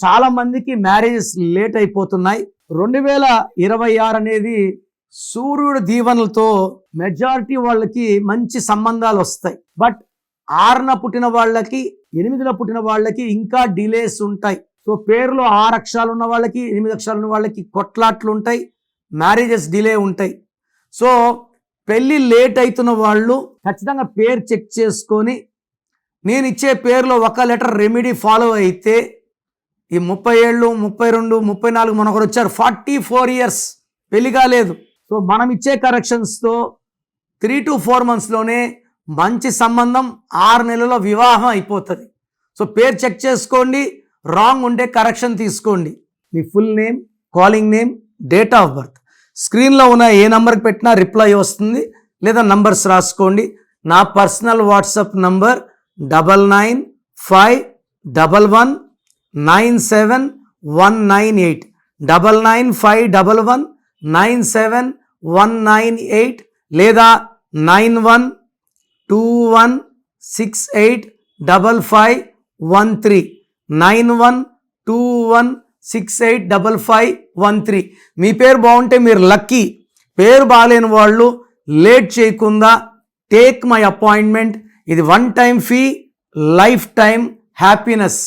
చాలా మందికి marriages late అయిపోతున్నాయి. 2026 అనేది సూర్యుడు దీవెనలతో మెజారిటీ వాళ్ళకి మంచి సంబంధాలు వస్తాయి. బట్ 6న పుట్టిన వాళ్ళకి 8లో పుట్టిన వాళ్ళకి ఇంకా డిలేస్ ఉంటాయి. సో పేరులో 6 అక్షరాలు ఉన్న వాళ్ళకి 8 అక్షరాలు ఉన్న వాళ్ళకి కొట్లాట్లు ఉంటాయి, మ్యారేజెస్ డిలే ఉంటాయి. సో పెళ్ళి లేట్ అవుతున్న వాళ్ళు ఖచ్చితంగా పేరు చెక్ చేసుకొని నేను ఇచ్చే పేరులో ఒక లెటర్ రెమెడీ ఫాలో అయితే ఈ 30 ఏళ్ళు 32 34 మనొకరు వచ్చారు 44 ఇయర్స్ పెళ్లి కాలేదు. సో మనం ఇచ్చే కరెక్షన్స్తో 3 to 4 monthsలోనే మంచి సంబంధం, 6 నెలల్లో వివాహం అయిపోతుంది. సో పేరు చెక్ చేసుకోండి, రాంగ్ ఉంటే కరెక్షన్ తీసుకోండి. మీ full name, calling name, date of birth స్క్రీన్లో ఉన్న ఏ నంబర్కి పెట్టినా రిప్లై వస్తుంది, లేదా నంబర్స్ రాసుకోండి. నా పర్సనల్ వాట్సాప్ నంబర్ 9951197198 9951197198 లేదా 9121685513 9121685513. మీ పేరు బాగుంటే మీరు లక్కీ. పేరు బాగాలేని వాళ్ళు లేట్ చేయకుండా టేక్ మై అపాయింట్మెంట్. ఇది 1 time fee, life time happiness.